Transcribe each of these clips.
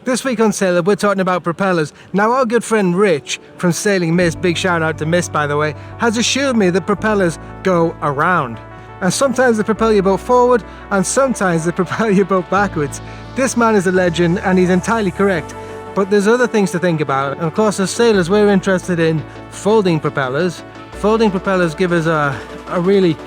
This week on Sailor, we're talking about propellers. Now, our good friend Rich from Sailing Mist, big shout out to Mist by the way, has assured me that propellers go around. And sometimes they propel your boat forward, and sometimes they propel your boat backwards. This man is a legend, and he's entirely correct. But there's other things to think about. And of course, as sailors, we're interested in folding propellers. Folding propellers give us a really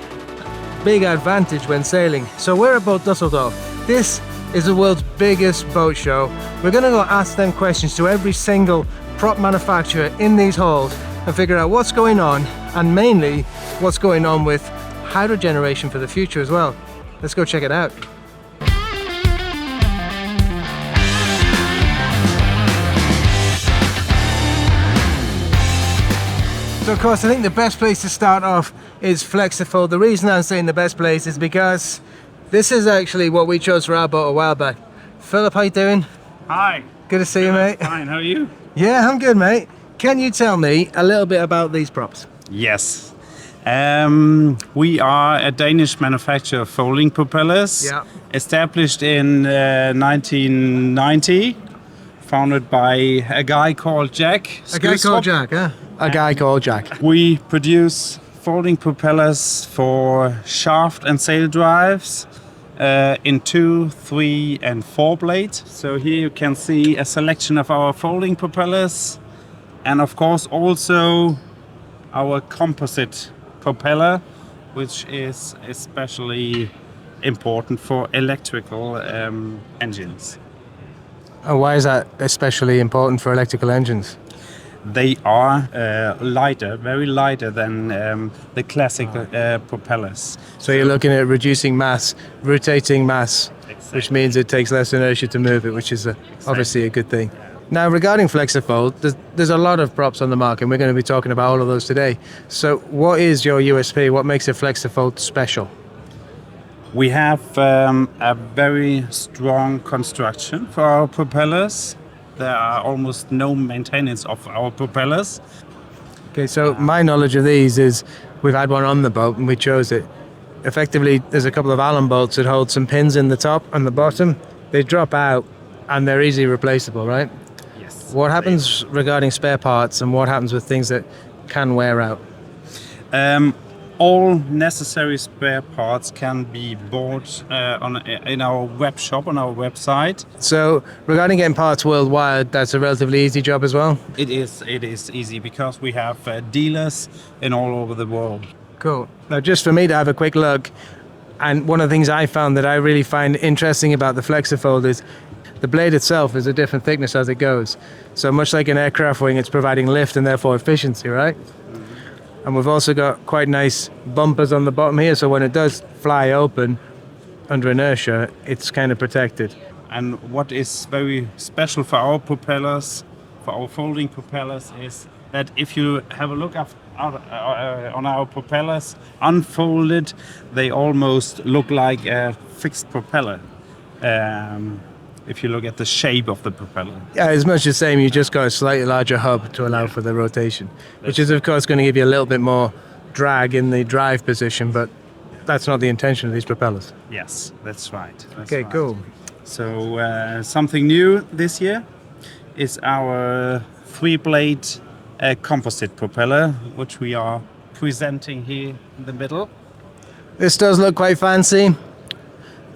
big advantage when sailing. So we're at Boat Dusseldorf. This is the world's biggest boat show. We're going to go ask them questions to every single prop manufacturer in these halls and figure out what's going on, and mainly what's going on with hydrogeneration for the future as well. Let's go check it out. So of course, I think the best place to start off is Flexfold. The reason I'm saying the best place is because this is actually what we chose for our boat a while back. Philip, how you doing? Hi. Good to see you, mate. Fine, how are you? Yeah, I'm good, mate. Can you tell me a little bit about these props? Yes. We are a Danish manufacturer of folding propellers. Yeah. Established in 1990. Founded by a guy called Jack. A guy called Jack, huh? A guy called Jack. We produce folding propellers for shaft and sail drives in 2, 3 and 4 blade. So here you can see a selection of our folding propellers, and of course also our composite propeller, which is especially important for electrical engines. And why is that especially important for electrical engines? They are lighter, very lighter than the classic propellers. So you're looking at reducing mass, rotating mass, Exactly. which means it takes less inertia to move it, which is obviously a good thing. Now, regarding Flexfold, there's a lot of props on the market, and we're going to be talking about all of those today. So what is your USP? What makes a Flexfold special? We have a very strong construction for our propellers. There are almost no maintenance of our propellers. Okay, so my knowledge of these is we've had one on the boat and we chose it. Effectively, there's a couple of Allen bolts that hold some pins in the top and the bottom. They drop out and they're easily replaceable, right? Yes. What happens regarding spare parts, and what happens with things that can wear out? All necessary spare parts can be bought in our web shop, on our website. So regarding getting parts worldwide, that's a relatively easy job as well? It is easy because we have dealers in all over the world. Cool. Now, just for me to have a quick look, and one of the things I found that I really find interesting about the Flexfold is the blade itself is a different thickness as it goes. So much like an aircraft wing, it's providing lift and therefore efficiency, right? And we've also got quite nice bumpers on the bottom here, so when it does fly open under inertia, it's kind of protected. And what is very special for our propellers, for our folding propellers, is that if you have a look on our propellers, unfolded, they almost look like a fixed propeller. If you look at the shape of the propeller. Yeah, it's much the same. You just got a slightly larger hub to allow for the rotation, which is of course going to give you a little bit more drag in the drive position, but that's not the intention of these propellers. Yes, that's right. Okay, cool. So something new this year is our 3-blade composite propeller, which we are presenting here in the middle. This does look quite fancy.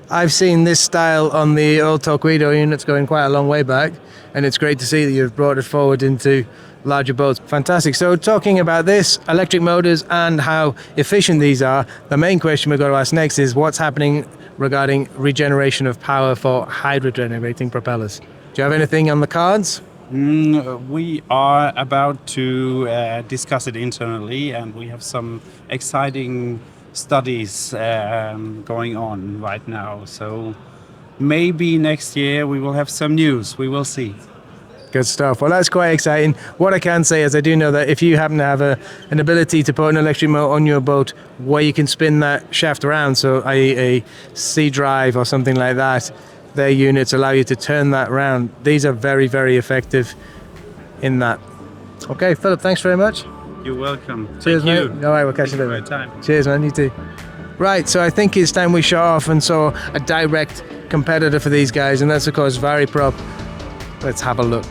I've seen this style on the old Torpedo units going quite a long way back, and it's great to see that you've brought it forward into larger boats. Fantastic. So talking about this, electric motors and how efficient these are, the main question we've got to ask next is what's happening regarding regeneration of power for hydrogen-generating propellers. Do you have anything on the cards? We are about to discuss it internally, and we have some exciting studies going on right now. So maybe next year we will have some news. We will see. Good stuff. Well, that's quite exciting. What I can say is I do know that if you happen to have an ability to put an electric motor on your boat where you can spin that shaft around, so i.e. a sea drive or something like that, their units allow you to turn that around. These are very, very effective in that. Okay, Philip, thanks very much. You're welcome. Cheers, Thank mate. you. All right, we'll catch you later. Cheers, man. You too. Right, so I think it's time we shut off and saw a direct competitor for these guys, and that's of course Varipop. Let's have a look.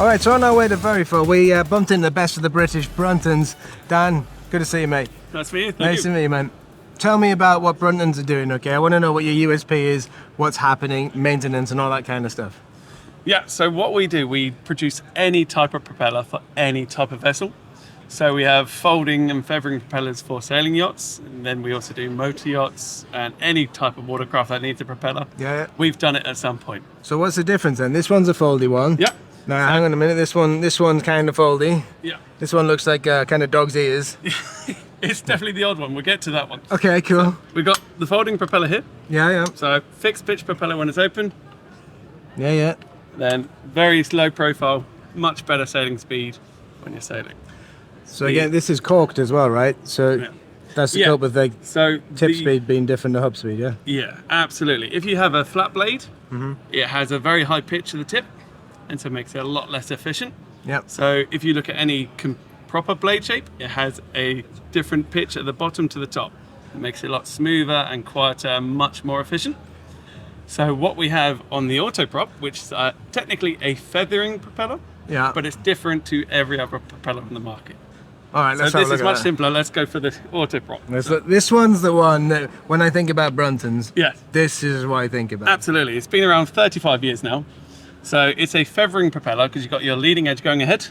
All right, so on our way to Varipop, we bumped into the best of the British Bruntons. Dan, good to see you, mate. Nice to meet you. Nice to meet you, man. Tell me about what Bruntons are doing, okay? I want to know what your USP is, what's happening, maintenance and all that kind of stuff. Yeah, so what we do, we produce any type of propeller for any type of vessel. So we have folding and feathering propellers for sailing yachts, and then we also do motor yachts and any type of watercraft that needs a propeller. Yeah. We've done it at some point. So what's the difference then? This one's a foldy one. Yeah. Now, hang on a minute. This one's kind of foldy. Yeah. This one looks like kind of dog's ears. It's definitely the odd one. We'll get to that one. Okay, cool. So we've got the folding propeller here. Yeah. So fixed pitch propeller when it's open. Yeah. Then very slow profile, much better sailing speed when you're sailing. So again, this is corked as well, right? So Yeah. that's to cope with the So tip speed being different to hub speed, yeah? Yeah, absolutely. If you have a flat blade, it has a very high pitch at the tip, and so it makes it a lot less efficient. Yep. So if you look at any proper blade shape, it has a different pitch at the bottom to the top. It makes it a lot smoother and quieter and much more efficient. So what we have on the autoprop, which is technically a feathering propeller, Yeah. but it's different to every other propeller on the market. All right, let's So have this a look is at much that. simpler. Let's go for the autoprop. Let's look. This one's the one that, when I think about Bruntons, Yes. this is what I think about. Absolutely. It's been around 35 years now. So it's a feathering propeller because you've got your leading edge going ahead,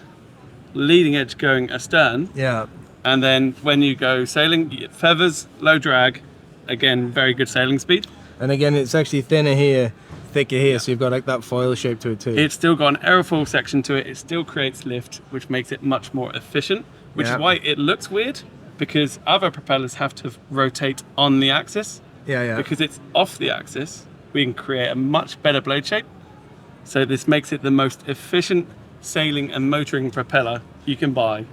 leading edge going astern, Yeah. and then when you go sailing, you get feathers, low drag, again, very good sailing speed. And again, it's actually thinner here, thicker here, so you've got like that foil shape to it too. It's still got an aerofoil section to it. It still creates lift, which makes it much more efficient, which Yeah. is why it looks weird because other propellers have to rotate on the axis. Yeah. Because it's off the axis, we can create a much better blade shape. So this makes it the most efficient sailing and motoring propeller you can buy.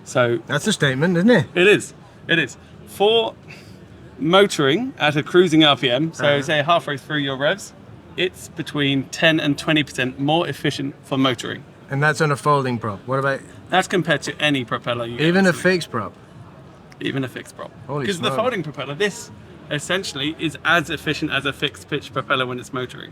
So That's a statement, isn't it? it is. For motoring at a cruising RPM, so Uh-huh. say halfway through your revs, it's between 10 and 20% more efficient for motoring. And that's on a folding prop. What about That's compared to any propeller you get even a into. fixed prop? Even a fixed prop. Holy Because the smoke. folding propeller, this essentially is as efficient as a fixed pitch propeller when it's motoring.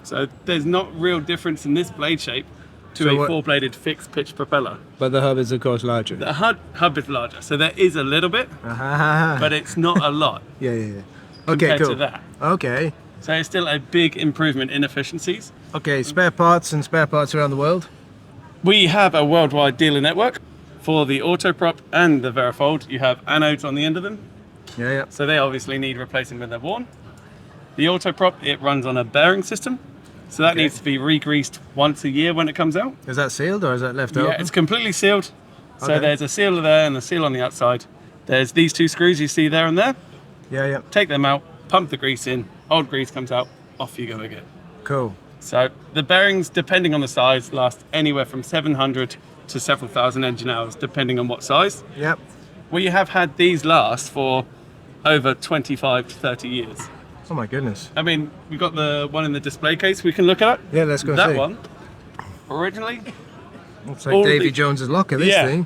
So there's not real difference in this blade shape to So a what- four-bladed fixed pitch propeller. But the hub is of course larger. The hub is larger, so there is a little bit, Ah, but it's not a lot yeah. Okay, compared cool. to that. Okay. So it's still a big improvement in efficiencies. Okay, spare parts around the world. We have a worldwide dealer network for the autoprop and the Varifold. You have anodes on the end of them, Yeah. so they obviously need replacing when they're worn. The autoprop, it runs on a bearing system, so that Okay. needs to be re-greased once a year when it comes out. Is that sealed or is that left Yeah, open? it's completely sealed. So Okay. there's a seal there and a seal on the outside. There's these two screws you see there and there. Yeah. Take them out, pump the grease in, old grease comes out, off you go again. Cool. So the bearings, depending on the size, last anywhere from 700 to several thousand engine hours, depending on what size. Yep. We have had these last for over 25 to 30 years. Oh my goodness. I mean, we've got the one in the display case we can look at. Yeah, let's go That see. one, originally, Looks like all Davy the- Jones's locker, this Yeah. thing.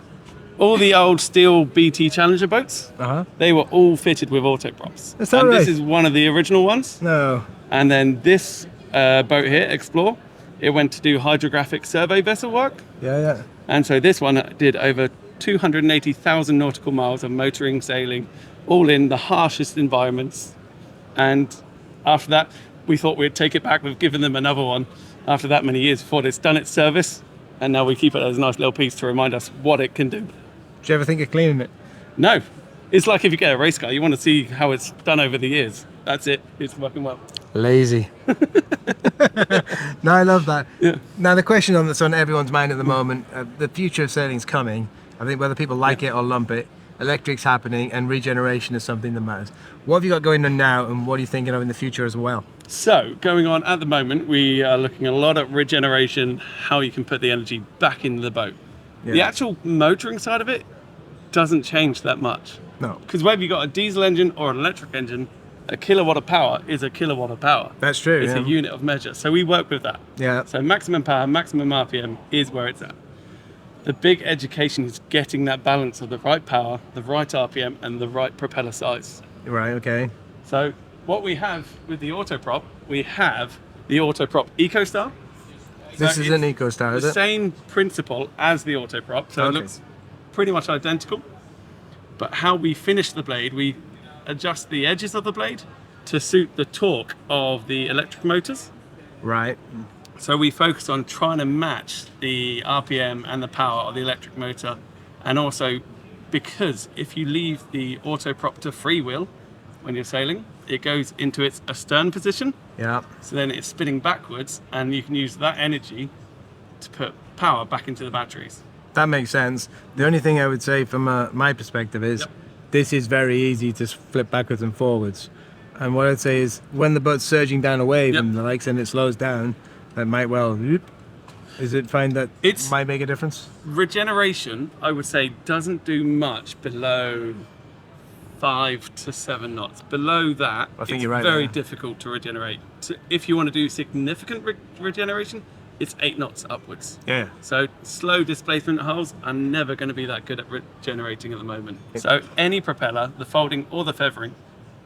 all the old steel BT Challenger boats, Uh-huh. they were all fitted with autoprops. Is that and right? this is one of the original ones. No. And then this boat here, Explore, it went to do hydrographic survey vessel work. Yeah. And so this one did over 280,000 nautical miles of motoring, sailing, all in the harshest environments. And after that, we thought we'd take it back. We've given them another one after that many years before it's done its service. And now we keep it as a nice little piece to remind us what it can do. Did you ever think of cleaning it? No, it's like if you get a race car, you want to see how it's done over the years. That's it, it's working well. Lazy. No, I love that. Yeah. Now the question that's on everyone's mind at the moment, the future of sailing is coming. I think whether people like it or lump it, electric's happening and regeneration is something that matters. What have you got going on now and what are you thinking of in the future as well? So, going on at the moment, we are looking a lot at regeneration, how you can put the energy back into the boat. Yeah. The actual motoring side of it doesn't change that much. No. Because whether you've got a diesel engine or an electric engine, a kilowatt of power is a kilowatt of power. That's true. It's Yeah. a unit of measure. So we work with that. Yeah. So maximum power, maximum RPM is where it's at. The big education is getting that balance of the right power, the right RPM, and the right propeller size. Right, okay. So what we have with the autoprop, we have the Autoprop Ecostar. This So is an it's Ecostar, is the it? same principle as the Autoprop, so it Okay. looks pretty much identical. But how we finish the blade, we adjust the edges of the blade to suit the torque of the electric motors. Right. So we focus on trying to match the RPM and the power of the electric motor. And also, because if you leave the Autoprop to freewheel when you're sailing, it goes into its astern position. Yeah. So then it's spinning backwards, and you can use that energy to put power back into the batteries. That makes sense. The only thing I would say from my perspective is this is very easy to flip backwards and forwards. And what I'd say is when the boat's surging down a wave and the likes and it slows down, that might well, is it find that It's- might make a difference? Regeneration, I would say, doesn't do much below 5 to 7 knots. Below that, I think it's you're right very there. difficult to regenerate. So if you want to do significant regeneration, it's 8 knots upwards. Yeah. So slow displacement hulls are never going to be that good at regenerating at the moment. So any propeller, the folding or the feathering,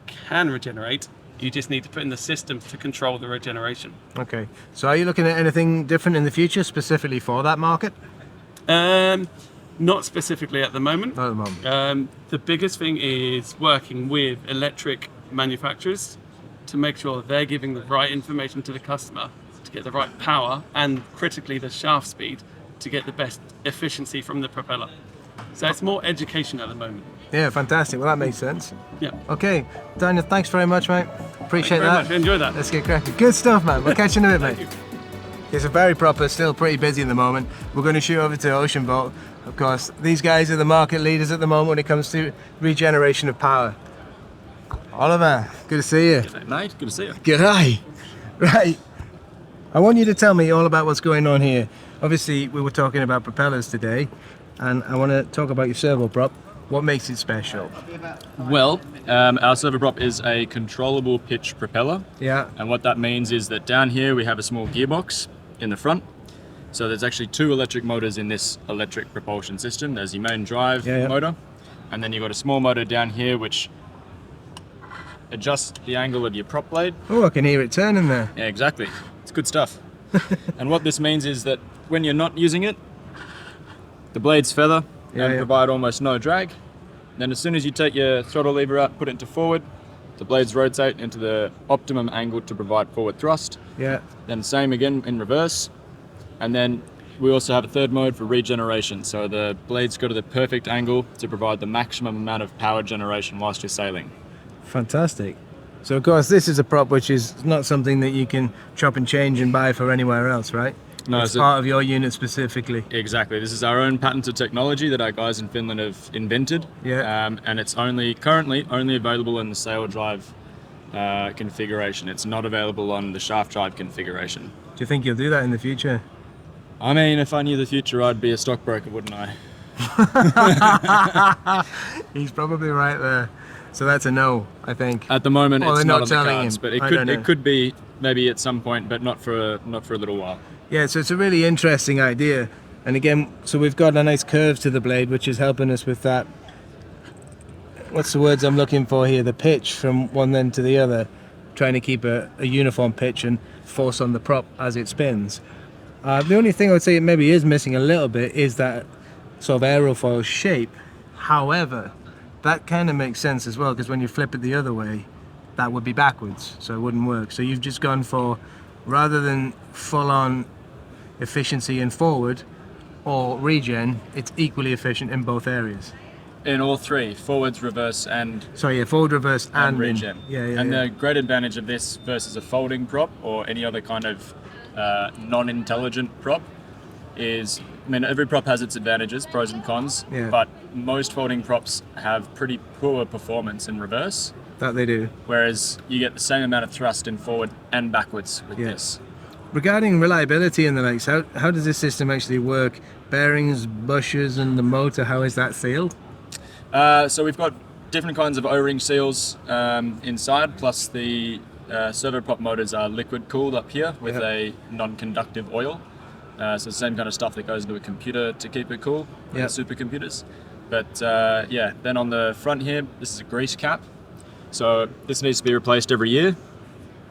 can regenerate. You just need to put in the system to control the regeneration. Okay. So are you looking at anything different in the future specifically for that market? Not specifically at the moment. Not at the moment. The biggest thing is working with electric manufacturers to make sure they're giving the right information to the customer to get the right power and critically the shaft speed to get the best efficiency from the propeller. So it's more education at the moment. Yeah, fantastic. Well, that makes sense. Yeah. Okay, Daniel, thanks very much, mate. Appreciate Very that. much. Enjoy that. Let's get cracking. Good stuff, man. We'll catch you in a bit, mate. It's a very proper, still pretty busy at the moment. We're going to shoot over to Ocean Boat. Of course, these guys are the market leaders at the moment when it comes to regeneration of power. Oliver, good to see you. Mate, good to see you. G'day. Right. I want you to tell me all about what's going on here. Obviously, we were talking about propellers today, and I want to talk about your servo prop. What makes it special? Well, our servo prop is a controllable pitch propeller. Yeah. And what that means is that down here we have a small gearbox in the front. So there's actually 2 electric motors in this electric propulsion system. There's your main drive motor, and then you've got a small motor down here which adjusts the angle of your prop blade. Oh, I can hear it turning there. Yeah, exactly. It's good stuff. And what this means is that when you're not using it, the blades feather and provide almost no drag. Then as soon as you take your throttle lever out, put it into forward, the blades rotate into the optimum angle to provide forward thrust. Yeah. Then same again in reverse. And then we also have a third mode for regeneration. So the blades go to the perfect angle to provide the maximum amount of power generation whilst you're sailing. Fantastic. So of course this is a prop which is not something that you can chop and change and buy for anywhere else, right? No, it's part of your unit specifically. Exactly. This is our own patented technology that our guys in Finland have invented. Yeah. And it's currently only available in the sail drive configuration. It's not available on the shaft drive configuration. Do you think you'll do that in the future? I mean, if I knew the future, I'd be a stockbroker, wouldn't I? He's probably right there. So that's a no, I think. At the moment, Well, it's they're not not on the telling cards, him. but I don't know. it could be maybe at some point, but not for a little while. Yeah, so it's a really interesting idea. And again, so we've got a nice curve to the blade, which is helping us with that. What's the words I'm looking for here? The pitch from one end to the other, trying to keep a uniform pitch and force on the prop as it spins. The only thing I would say it maybe is missing a little bit is that sort of aerofoil shape. However, that kind of makes sense as well, because when you flip it the other way, that would be backwards, so it wouldn't work. So you've just gone for, rather than full-on efficiency in forward or regen, it's equally efficient in both areas. In all 3, forwards, reverse, and Sorry, yeah, forward, reverse, and regen. Yeah. The great advantage of this versus a folding prop or any other kind of non-intelligent prop is, I mean, every prop has its advantages, pros and cons, but most folding props have pretty poor performance in reverse. That they do. Whereas you get the same amount of thrust in forward and backwards with this. Regarding reliability and the likes, how does this system actually work? Bearings, bushers, and the motor, how is that sealed? So we've got different kinds of O-ring seals inside, plus the servo prop motors are liquid cooled up here with a non-conductive oil. So it's the same kind of stuff that goes into a computer to keep it cool, like supercomputers. But then on the front here, this is a grease cap. So this needs to be replaced every year.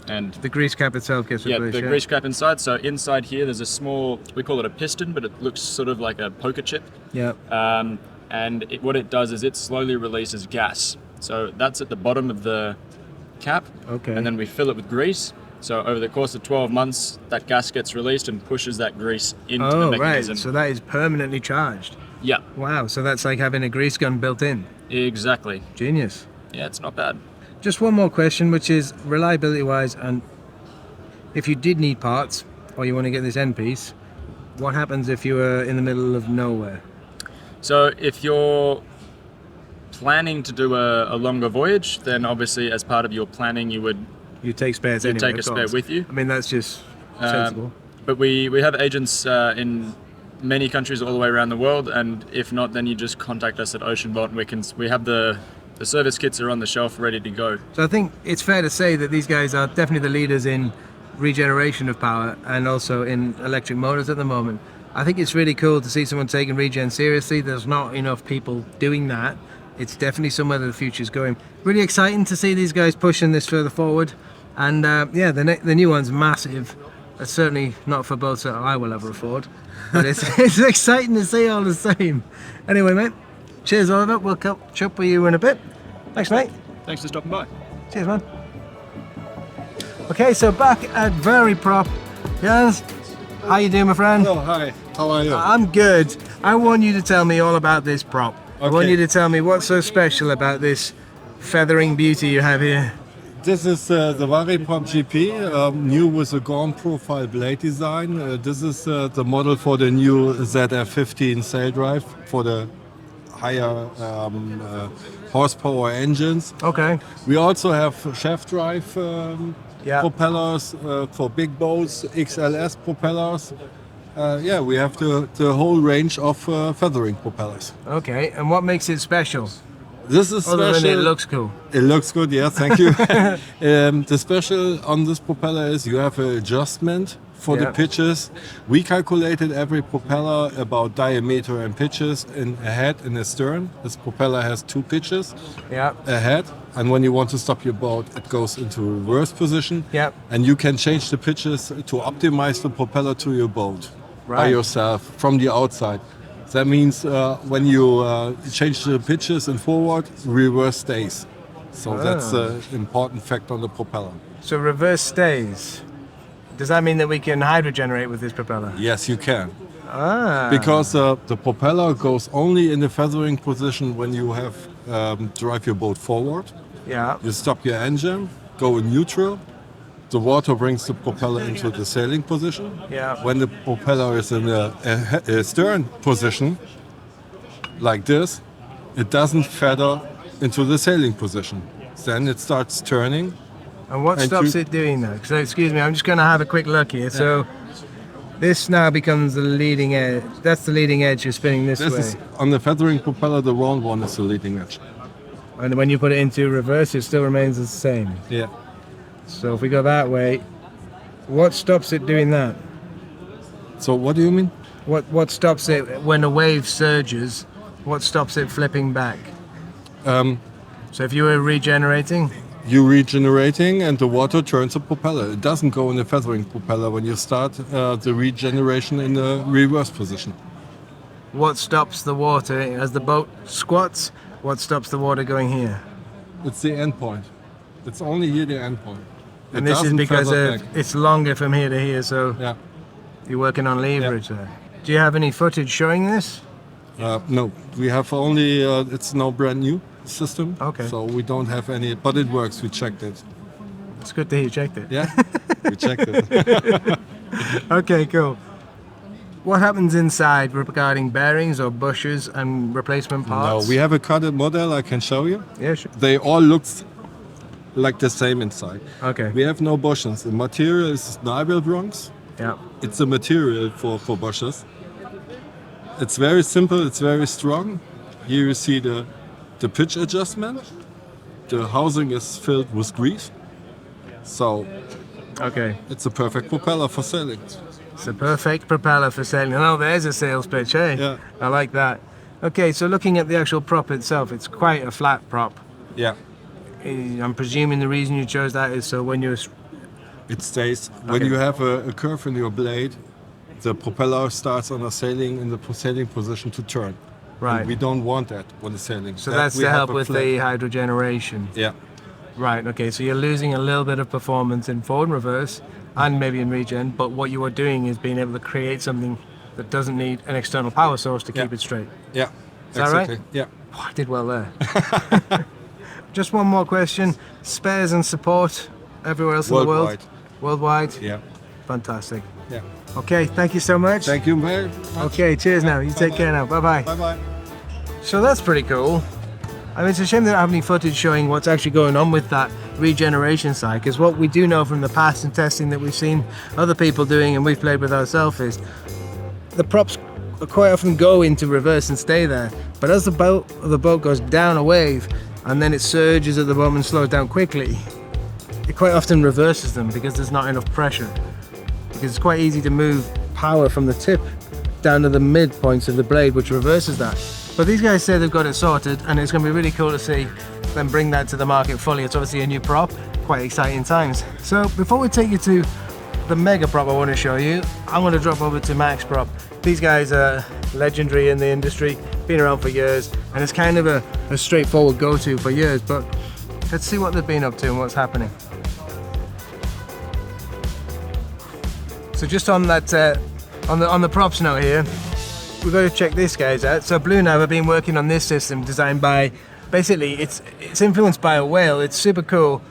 and The grease cap itself gets yeah, replaced. the grease cap inside. So inside here, there's a small, we call it a piston, but it looks sort of like a poker chip. Yeah. And what it does is it slowly releases gas. So that's at the bottom of the cap. Okay. And then we fill it with grease. So over the course of 12 months, that gas gets released and pushes that grease into the Oh, right. mechanism. So that is permanently charged. Yeah, Wow. So that's like having a grease gun built in. exactly. Genius. Yeah, it's not bad. Just one more question, which is reliability wise, and if you did need parts or you want to get this end piece, what happens if you were in the middle of nowhere? So if you're planning to do a longer voyage, then obviously as part of your planning, you would You take spares you'd anyway. take a of spare course. with you. I mean, that's just sensible. But we have agents in many countries all the way around the world, and if not, then you just contact us at Ocean Vault, and we have the service kits are on the shelf ready to go. So I think it's fair to say that these guys are definitely the leaders in regeneration of power and also in electric motors at the moment. I think it's really cool to see someone taking regen seriously. There's not enough people doing that. It's definitely somewhere that the future's going. Really exciting to see these guys pushing this further forward. And yeah, the new one's massive. It's certainly not for boats that I will ever afford. But it's exciting to see all the same. Anyway, mate, cheers, Oliver. We'll catch up with you in a bit. Thanks, mate. Thanks for stopping by. Cheers, man. Okay, so back at Varipop. Jens, how you doing, my friend? Hello, hi. How are you? I'm good. I want you to tell me all about this prop. I want Okay. you to tell me what's so special about this feathering beauty you have here. This is the Varipop GP, new with a gone profile blade design. This is the model for the new ZF15 sail drive for the higher horsepower engines. Okay. We also have shaft drive Yeah. propellers for big boats, XLS propellers. Yeah, we have the whole range of feathering propellers. Okay, and what makes it special? This is Other special. than it looks cool. It looks good, yeah, thank you. The special on this propeller is you have an adjustment for Yeah. the pitches. We calculated every propeller about diameter and pitches in ahead and astern. This propeller has 2 pitches Yeah. ahead, and when you want to stop your boat, it goes into reverse position. Yeah. And you can change the pitches to optimize the propeller to your boat by Right. yourself from the outside. That means when you change the pitches and forward, reverse stays. So that's an important fact on the propeller. So reverse stays. Does that mean that we can hydrogenerate with this propeller? Yes, you can. Ah. Because the propeller goes only in the feathering position when you have drive your boat forward. Yeah. You stop your engine, go in neutral. The water brings the propeller into the sailing position. Yeah. When the propeller is in a stern position, like this, it doesn't feather into the sailing position. Then it starts turning. And what And stops you- it doing that? So excuse me, I'm just going to have a quick look here. So this now becomes the leading edge. That's the leading edge. You're spinning this This way. is on the feathering propeller, the round one is the leading edge. And when you put it into reverse, it still remains the same. Yeah. So if we go that way, what stops it doing that? So what do you mean? What stops it when a wave surges? What stops it flipping back? So if you were regenerating, You're regenerating and the water turns the propeller. It doesn't go in the feathering propeller when you start the regeneration in the reverse position. what stops the water as the boat squats? What stops the water going here? It's the end point. It's only here the end point. It And this is doesn't because feather back. it's longer from here to here, so Yeah. you're working on leverage there. Do you have any footage showing this? No, we have only, it's now brand new system. Okay. So we don't have any, but it works. We checked it. It's good to hear you checked it. Yeah, we checked it. Okay, cool. What happens inside regarding bearings or bushers and replacement No, parts? we have a cutted model I can show you. Yeah, sure. They all look like the same inside. Okay. We have no bushings. The material is nibel bronze. Yeah. It's a material for bushers. It's very simple, it's very strong. Here you see the pitch adjustment. The housing is filled with grease. So Okay. it's a perfect propeller for sailing. It's a perfect propeller for sailing. Oh, there's a sales pitch, hey? Yeah. I like that. Okay, so looking at the actual prop itself, it's quite a flat prop. Yeah. I'm presuming the reason you chose that is so when you're It stays. When you have a curve in your blade, the propeller starts on a sailing in the sailing position to turn. Right. And we don't want that when it's sailing. So that's to help with the hydrogeneration. Yeah. Right, okay, so you're losing a little bit of performance in forward and reverse and maybe in regen, but what you are doing is being able to create something that doesn't need an external power source to keep it straight. Yeah. Is that right? Yeah. Oh, I did well there. Just one more question. Spares and support everywhere else in the world? Worldwide? Yeah. Fantastic. Yeah. Okay, thank you so much. Thank you very much. Okay, cheers now. You take care now. Bye-bye. Bye-bye. So that's pretty cool. I mean, it's a shame they don't have any footage showing what's actually going on with that regeneration side, because what we do know from the past and testing that we've seen other people doing and we've played with ourselves is the props quite often go into reverse and stay there, but as the boat goes down a wave and then it surges at the bottom and slows down quickly, it quite often reverses them because there's not enough pressure, because it's quite easy to move power from the tip down to the mid points of the blade, which reverses that. But these guys say they've got it sorted, and it's going to be really cool to see them bring that to the market fully. It's obviously a new prop, quite exciting times. So before we take you to the mega prop I want to show you, I'm going to drop over to MaxProp. These guys are legendary in the industry, been around for years, and it's kind of a straightforward go-to for years, but let's see what they've been up to and what's happening. So just on that, on the props note here, we've got to check this guys out. So Blue Nav have been working on this system designed by, basically it's influenced by a whale. It's super cool.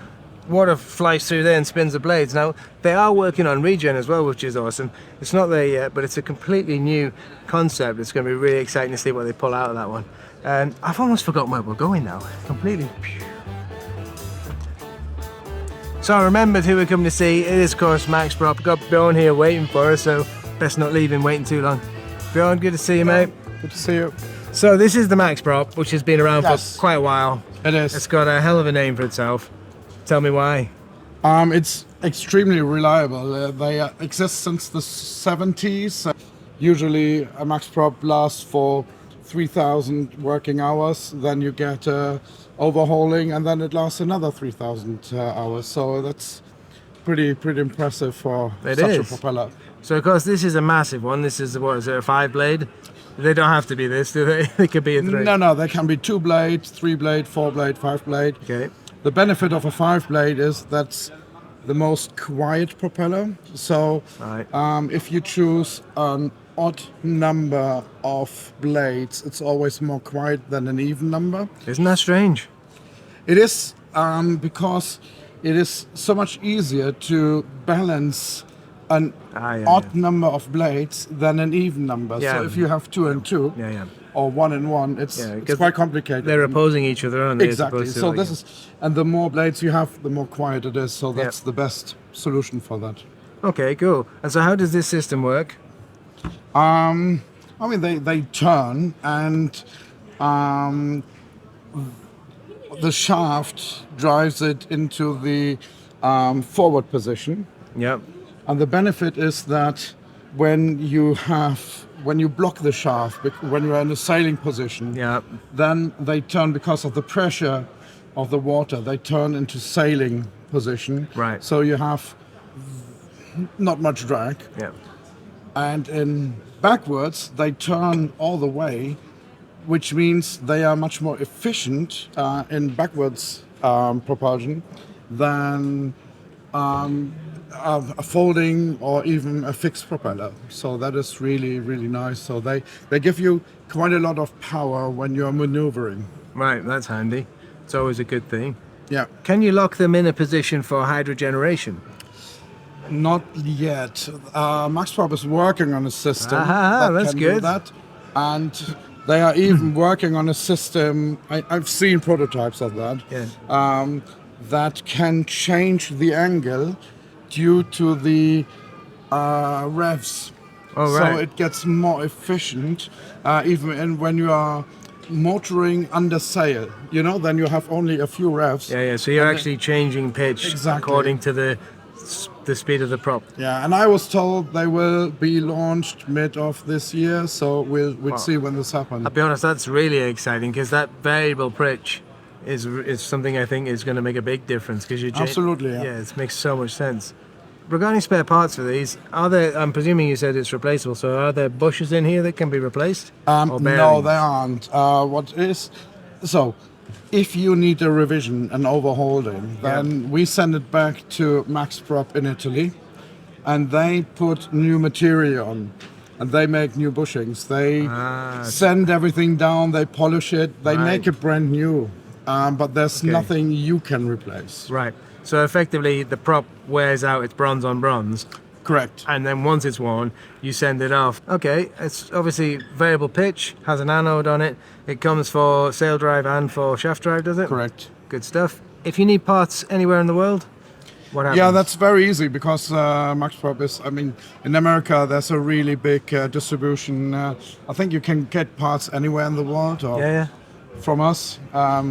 Water flies through there and spins the blades. Now they are working on regen as well, which is awesome. It's not there yet, but it's a completely new concept. It's going to be really exciting to see what they pull out of that one. And I've almost forgotten where we're going now, completely. So I remembered who we're coming to see. It is of course MaxProp. Got Bjorn here waiting for us, so best not leave him waiting too long. Bjorn, good to see you, mate. Good to see you. So this is the MaxProp, which has been around for quite a while. It is. It's got a hell of a name for itself. Tell me why. It's extremely reliable. They exist since the 70s. Usually a MaxProp lasts for 3,000 working hours. Then you get overhauling, and then it lasts another 3,000 hours. So that's pretty impressive for such a propeller. So of course this is a massive one. This is, what is it, a 5-blade? They don't have to be this, do they? They could be a 3. No, they can be 2-blade, 3-blade, 4-blade, 5-blade. Okay. The benefit of a 5-blade is that's the most quiet propeller. So if you choose an odd number of blades, it's always more quiet than an even number. Isn't that strange? It is, because it is so much easier to balance an odd number of blades than an even number. Yeah. So if you have 2 and 2 or 1 and 1, it's quite complicated. They're opposing each other, aren't they? Exactly. So this is, and the more blades you have, the more quiet it is. So that's the best solution for that. Okay, cool. And so how does this system work? I mean, they turn, and the shaft drives it into the forward position. Yep. And the benefit is that when you block the shaft, when you're in a sailing position, then they turn, because of the pressure of the water, they turn into sailing position. Right. So you have not much drag. Yeah. And in backwards, they turn all the way, which means they are much more efficient in backwards propulsion than a folding or even a fixed propeller. So that is really nice. So they give you quite a lot of power when you're maneuvering. Right, that's handy. It's always a good thing. Yeah. Can you lock them in a position for hydrogeneration? Not yet. MaxProp is working on a system that's can good. do that, and they are even working on a system. I've seen prototypes of that. Yeah. That can change the angle due to the revs. Oh, right. So it gets more efficient, even when you are motoring under sail. Then you have only a few revs. Yeah. So you're actually changing pitch according to the speed of the prop. Yeah, and I was told they will be launched mid of this year, so we'll see when this happens. I'll be honest, that's really exciting, because that variable pitch is something I think is going to make a big difference, because you Absolutely, yeah. It makes so much sense. regarding spare parts for these, are there? I'm presuming you said it's replaceable. So are there bushes in here that can be replaced? Or No, bearings? they aren't. What is so? If you need a revision and overhauling, then we send it back to MaxProp in Italy, and they put new material on, and they make new bushings. They send everything down, they polish it, they make it brand new. But there's nothing you can replace. Right. So effectively, the prop wears out. It's bronze on bronze. Correct. And then once it's worn, you send it off. Okay, it's obviously variable pitch, has an anode on it. It comes for sail drive and for shaft drive, does it? Correct. Good stuff. If you need parts anywhere in the world, what happens? Yeah, that's very easy because MaxProp is, in America, there's a really big distribution. I think you can get parts anywhere in the world or from us.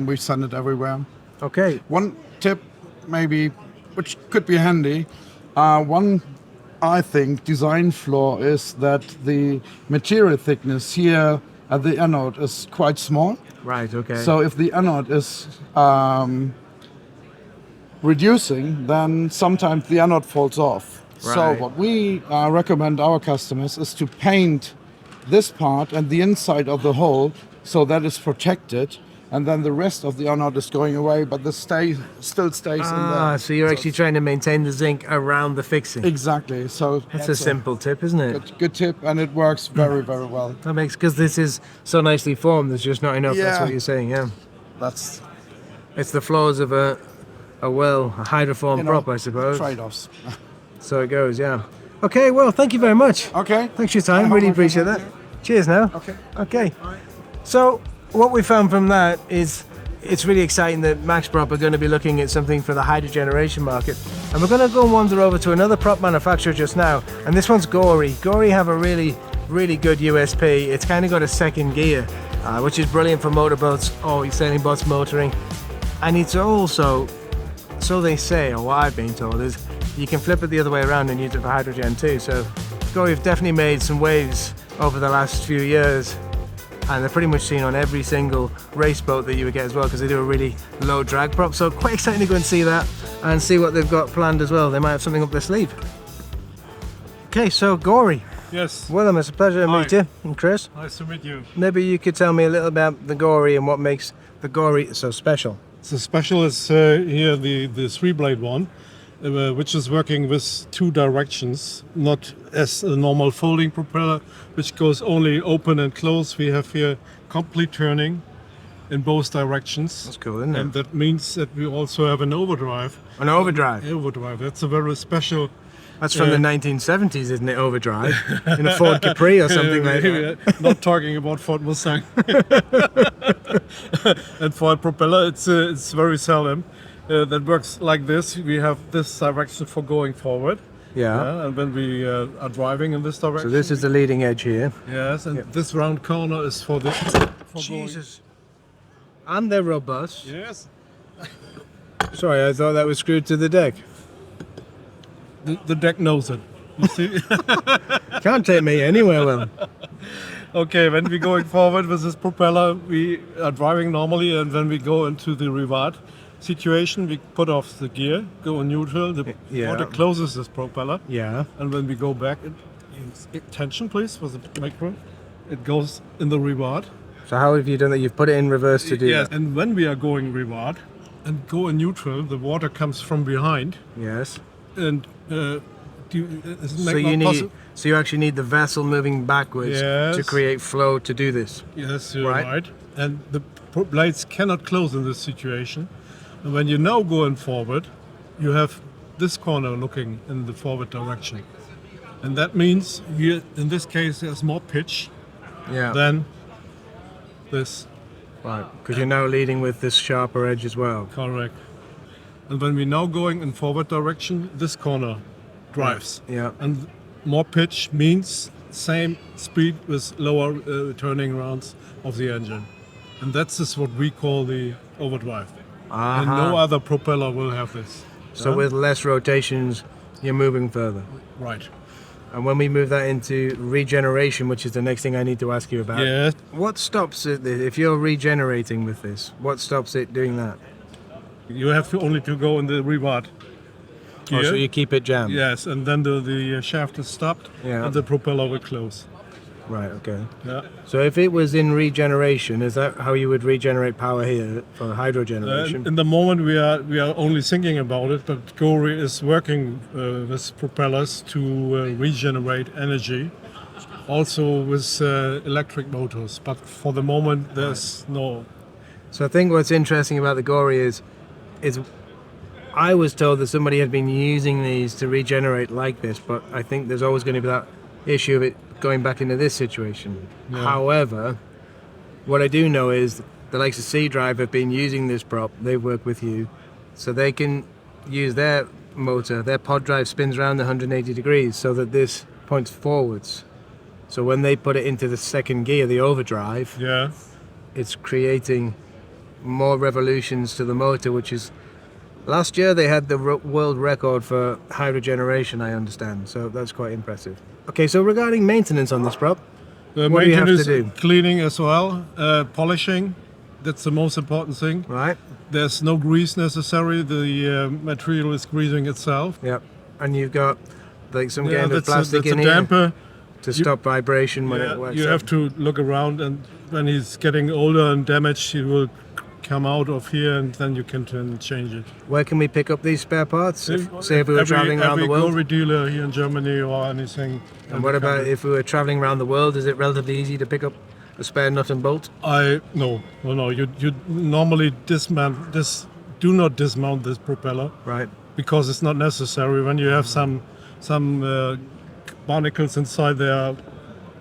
We send it everywhere. Okay. One tip, maybe, which could be handy, one, I think, design flaw is that the material thickness here at the anode is quite small. Right, okay. So if the anode is reducing, then sometimes the anode falls off. So Right. what we recommend our customers is to paint this part and the inside of the hole so that it's protected, and then the rest of the anode is going away, but the still stays in there. So you're actually trying to maintain the zinc around the fixing. Exactly. So That's a simple tip, isn't it? good tip, and it works very, very well. That makes, because this is so nicely formed, there's just not enough. That's Yeah. what you're saying, yeah. That's It's the flaws of a hydroformed prop, I suppose. trade-offs. So it goes, yeah. Okay, well, thank you very much. Okay. Thanks for your time. Really appreciate that. Cheers now. Okay. Okay. So what we found from that is it's really exciting that MaxProp are going to be looking at something for the hydrogeneration market. And we're going to go and wander over to another prop manufacturer just now. And this one's Gory. Gory have a really, really good USP. It's kind of got a second gear, which is brilliant for motorboats or sailing boats motoring. And it's also, so they say, or what I've been told, is you can flip it the other way around and use it for hydrogen too. So Gory have definitely made some waves over the last few years, and they're pretty much seen on every single race boat that you would get as well, because they do a really low drag prop. So quite exciting to go and see that and see what they've got planned as well. They might have something up their sleeve. Okay, so Gory. Yes, Well, it's a pleasure to meet Hi. you. And Chris, nice to meet you. maybe you could tell me a little about the Gory and what makes the Gory so special. So special is here the 3-blade one, which is working with 2 directions, not as a normal folding propeller, which goes only open and close. We have here complete turning in both directions. That's cool, isn't it? And that means that we also have an overdrive. An overdrive. Overdrive, that's a very special. That's from the 1970s, isn't it? Overdrive in a Ford Capri or something like that. Not talking about Ford Mustang. And for a propeller, it's very seldom. That works like this. We have this direction for going forward. Yeah. And when we are driving in this direction. So this is the leading edge here. Yes, and this round corner is for this. For Jesus. And they're robust. Going. Yes. Sorry, I thought that was screwed to the deck. The deck knows it. You see? Can't take me anywhere, well. Okay, when we're going forward with this propeller, we are driving normally, and when we go into the reward situation, we put off the gear, go on neutral, the water closes this propeller, Yeah. and when we go back, attention please, for the micro, it goes in the reward. So how have you done that? You've put it in reverse to do Yes, that? and when we are going reward and go in neutral, the water comes from behind, Yes. and So you actually need the vessel moving backwards Yes. to create flow to do this. Yes, you're Right. right. And the blades cannot close in this situation. And when you're now going forward, you have this corner looking in the forward direction. And that means here, in this case, there's more pitch Yeah. than this. Right. Because you're now leading with this sharper edge as well. Correct. And when we're now going in forward direction, this corner drives. Yeah. And more pitch means same speed with lower turning rounds of the engine. And that's just what we call the overdrive. And no other propeller will have this. So with less rotations, you're moving further. Right. And when we move that into regeneration, which is the next thing I need to ask you about, Yes. what stops it if you're regenerating with this? What stops it doing that? You have to only to go in the reward here. Oh, so you keep it jammed. Yes, and then the shaft is stopped, Yeah. and the propeller will close. Right. Okay. Yeah. So if it was in regeneration, is that how you would regenerate power here for hydro generation? In the moment we are only thinking about it, but Gory is working with propellers to regenerate energy, also with electric motors. But for the moment, there's no. So I think what's interesting about the Gory is I was told that somebody had been using these to regenerate like this, but I think there's always going to be that issue of it going back into this situation. Yeah. However, what I do know is the likes of C Drive have been using this prop. They've worked with you, so they can use their motor. Their pod drive spins around 180 degrees so that this points forwards. So when they put it into the second gear, the overdrive, Yeah. it's creating more revolutions to the motor, which is last year they had the world record for hydro generation, I understand, so that's quite impressive. Okay, so regarding maintenance on this prop, what do you have to Maintenance, do? cleaning as well, polishing. That's the most important thing. Right? There's no grease necessary. The material is greasing itself. Yep. And you've got like some kind of that's plastic a in here damper. to stop vibration when it works. You have to look around, and when he's getting older and damaged, he will come out of here, and then you can change it. Where can we pick up these spare parts? Say if we were traveling around the world. Every dealer here in Germany or anything. And what about if we were traveling around the world? Is it relatively easy to pick up a spare nut and bolt? No. You normally do not dismount this propeller, Right. because it's not necessary. When you have some barnacles inside, they are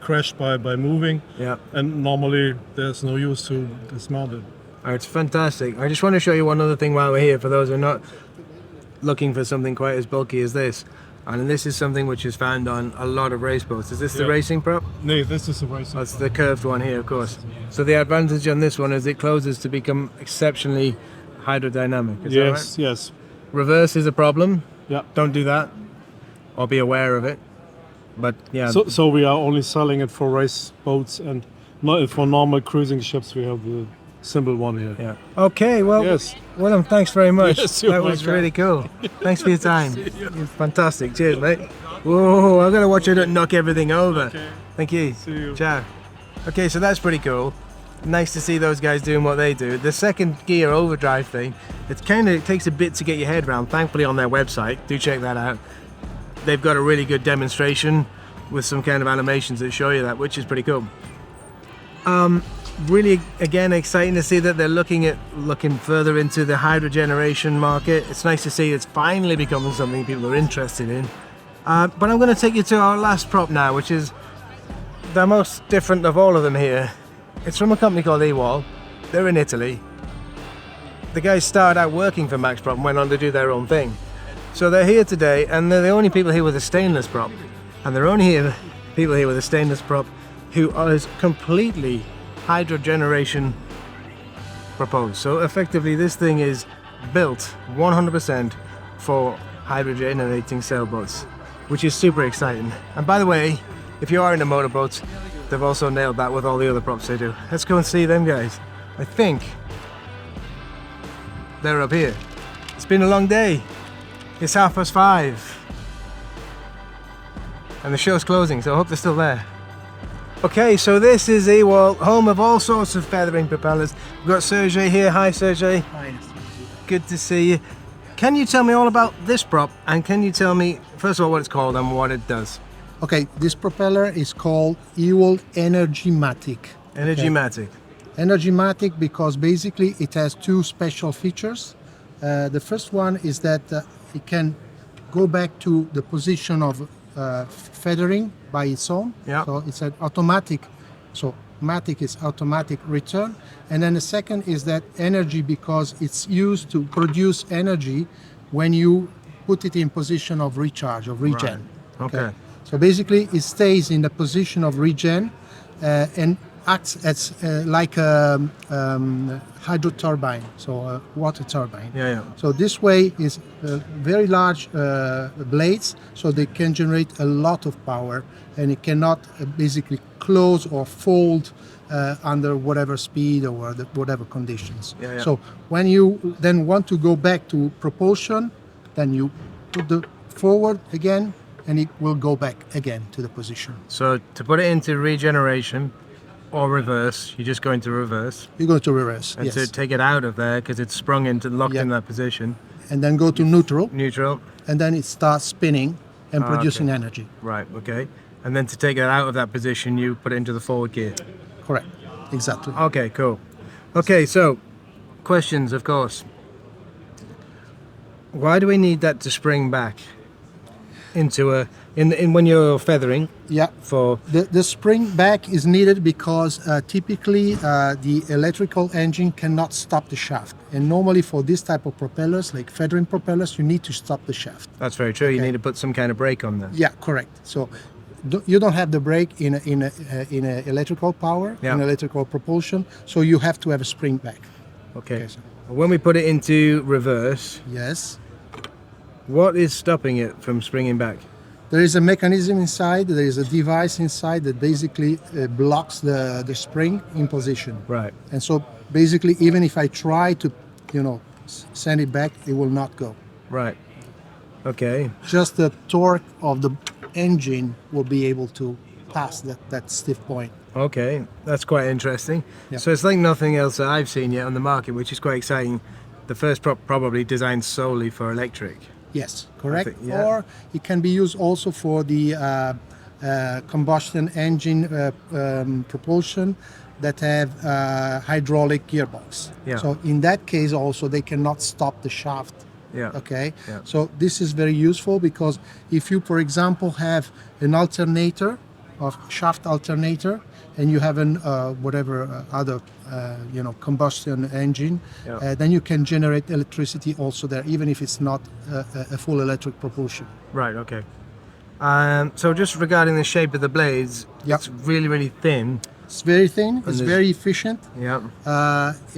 crashed by moving, Yeah. and normally there's no use to dismount it. Oh, it's fantastic. I just want to show you one other thing while we're here for those who are not looking for something quite as bulky as this. And this is something which is found on a lot of race boats. Is this the Yeah. racing prop? No, this is a racing. That's the curved one here, of course. So the advantage on this one is it closes to become exceptionally hydrodynamic. Is that right? Yes. Reverse is a problem. Yeah. Don't do that, or be aware of it. But yeah, So we are only selling it for race boats, and not for normal cruising ships. We have the simple one here. yeah. Okay, well, Yes. Willem, thanks very much. Yes, you're That was welcome. really cool. Thanks for your time. It's fantastic. Cheers, mate. Whoa, I'm gonna watch you not knock everything over. Okay. Thank you. See you. Ciao. Okay, so that's pretty cool. Nice to see those guys doing what they do. The second gear overdrive thing, it takes a bit to get your head around. Thankfully on their website, do check that out. They've got a really good demonstration with some kind of animations that show you that, which is pretty cool. Really, again, exciting to see that they're looking further into the hydro generation market. It's nice to see it's finally becoming something people are interested in. But I'm going to take you to our last prop now, which is the most different of all of them here. It's from a company called Ewall. They're in Italy. The guys started out working for MaxProp and went on to do their own thing. So they're here today, and they're the only people here with a stainless prop. And they're only people here with a stainless prop who is completely hydro generation proposed. So effectively this thing is built 100% for hydro generating sailboats, which is super exciting. And by the way, if you are into motorboats, they've also nailed that with all the other props they do. Let's go and see them guys. I think they're up here. It's been a long day. It's 5:30. And the show's closing, so I hope they're still there. Okay, so this is Ewall, home of all sorts of feathering propellers. We've got Sergey here. Hi, Sergey. Hi. Good to see you. Can you tell me all about this prop? And can you tell me, first of all, what it's called and what it does? Okay, this propeller is called Ewall Energy-Matic. Energy-matic. Energy-Matic because basically it has two special features. The first one is that it can go back to the position of feathering by its own. Yeah. So it's an automatic. So matic is automatic return. And then the second is that energy because it's used to produce energy when you put it in position of recharge, of regen. Right. Okay. So basically it stays in the position of regen and acts as like a hydro turbine, so a water turbine. Yeah. So this way is very large blades, so they can generate a lot of power, and it cannot basically close or fold under whatever speed or whatever conditions. Yeah. So when you then want to go back to propulsion, then you put the forward again, and it will go back again to the position. So to put it into regeneration or reverse, you just go into reverse. You go to reverse, And yes. to take it out of there, because it's sprung into, locked Yeah. in that position. And then go to neutral, Neutral. and then it starts spinning and producing okay. energy. Right, okay. And then to take it out of that position, you put it into the forward gear. Correct, exactly. Okay, cool. Okay, so questions, of course. Why do we need that to spring back into a in when you're feathering Yeah. for The spring back is needed because typically the electrical engine cannot stop the shaft. And normally for this type of propellers, like feathering propellers, you need to stop the shaft. That's very true. You Okay. need to put some kind of brake on there. Yeah, correct. So you don't have the brake in a electrical power, Yeah. in electrical propulsion, so you have to have a spring back. Okay. Okay, so- When we put it into reverse, Yes. what is stopping it from springing back? There is a mechanism inside, there is a device inside that basically blocks the spring in position. Right. And so basically, even if I try to, send it back, it will not go. Right. Okay. Just the torque of the engine will be able to pass that stiff point. Okay. That's quite interesting. Yeah. So it's like nothing else that I've seen yet on the market, which is quite exciting. The first prop probably designed solely for electric. Yes, correct. think- yeah. Or it can be used also for the combustion engine propulsion that have hydraulic gearbox. Yeah. So in that case also they cannot stop the shaft. Yeah. Okay. Yeah. So this is very useful because if you, for example, have an alternator, of shaft alternator, and you have an other combustion engine, Yeah. then you can generate electricity also there, even if it's not a full electric propulsion. Right. Okay. So just regarding the shape of the blades, Yeah. it's really, really thin. It's very thin, it's there's- very efficient, Yeah.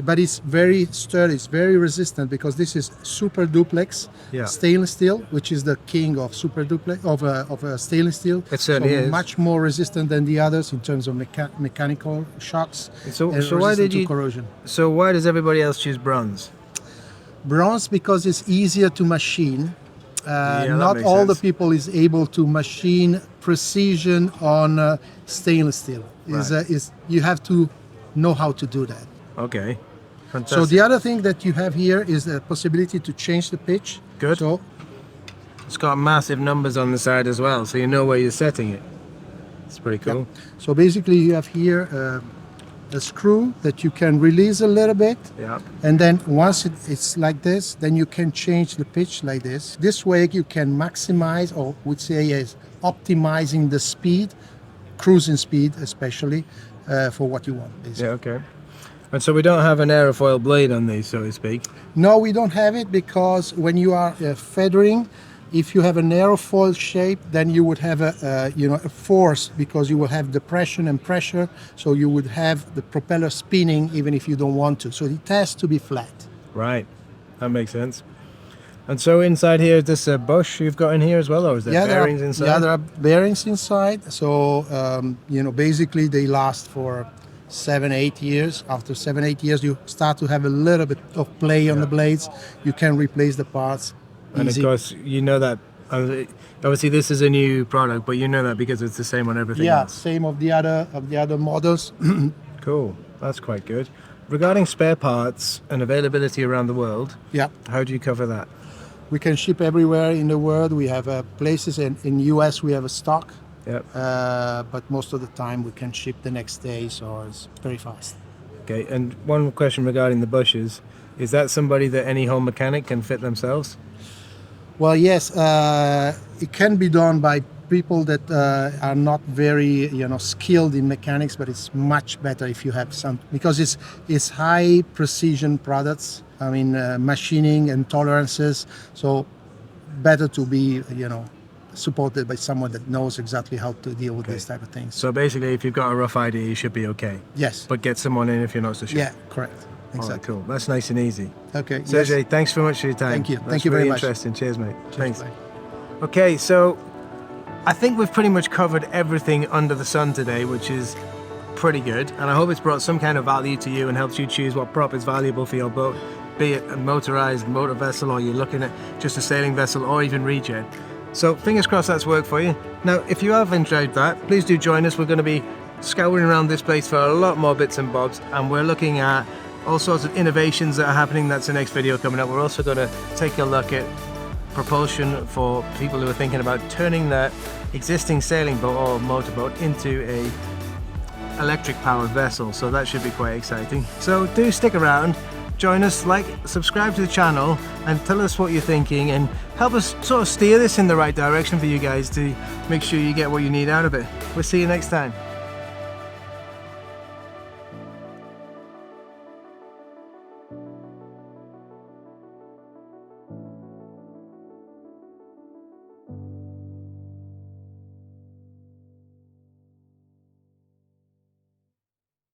but it's very sturdy, it's very resistant because this is super duplex Yeah. stainless steel, which is the king of super duplex of stainless steel. It certainly is. Much more resistant than the others in terms of mechanical shocks. So- and so why resistant did to you- corrosion? So why does everybody else choose bronze? Bronze because it's easier to machine. that Not makes all the sense. people is able to machine precision on stainless steel. Right. You have to know how to do that. Okay. So Fantastic. the other thing that you have here is the possibility to change the pitch. Good. So It's got massive numbers on the side as well, so you know where you're setting it. It's pretty cool. so basically you have here a screw that you can release a little bit, Yeah. and then once it's like this, then you can change the pitch like this. This way you can maximize, or would say is optimizing the speed, cruising speed especially, for what you want. Basically. Yeah. Okay. And so we don't have an aerofoil blade on these, so to speak. No, we don't have it because when you are feathering, if you have an aerofoil shape, then you would have a force because you will have depression and pressure, so you would have the propeller spinning even if you don't want to. So it has to be flat. Right. That makes sense. And so inside here, is this a bush you've got in here as well, or is there bearings inside? Yeah, there are bearings inside. So basically they last for 7-8 years. After 7-8 years, you start to have a little bit of play on the blades. You can replace the parts. And easy. of course, you know that. Obviously, this is a new product, but you know that because it's the same on everything Yeah, else. same of the other models. Cool. That's quite good. Regarding spare parts and availability around the world, Yeah, how do you cover that? we can ship everywhere in the world. We have places in US we have a stock, Yep. but most of the time we can ship the next day, so it's very fast. Okay. And one question regarding the bushes: is that somebody that any home mechanic can fit themselves? Well, yes, it can be done by people that are not very, skilled in mechanics, but it's much better if you have some, because it's high precision products. I mean, machining and tolerances. So better to be, supported by someone that knows exactly how to deal with these type of things. So basically, if you've got a rough idea, you should be okay. Yes. But get someone in if you're not so sure. Yeah, correct. All right, Exactly. cool. That's nice and easy. Okay. Sergey, yes. thanks very much for your time. Thank you. That's Thank you very really much. interesting. Cheers, mate. Thanks. Bye. Okay, so I think we've pretty much covered everything under the sun today, which is pretty good. And I hope it's brought some kind of value to you and helps you choose what prop is valuable for your boat, be it a motorized motor vessel or you're looking at just a sailing vessel or even regen. So fingers crossed that's worked for you. Now, if you have enjoyed that, please do join us. We're going to be scouring around this place for a lot more bits and bobs, and we're looking at all sorts of innovations that are happening. That's the next video coming up. We're also going to take a look at propulsion for people who are thinking about turning their existing sailing boat or motorboat into a electric powered vessel, so that should be quite exciting. So do stick around, join us, like, subscribe to the channel, and tell us what you're thinking, and help us sort of steer this in the right direction for you guys to make sure you get what you need out of it. We'll see you next time.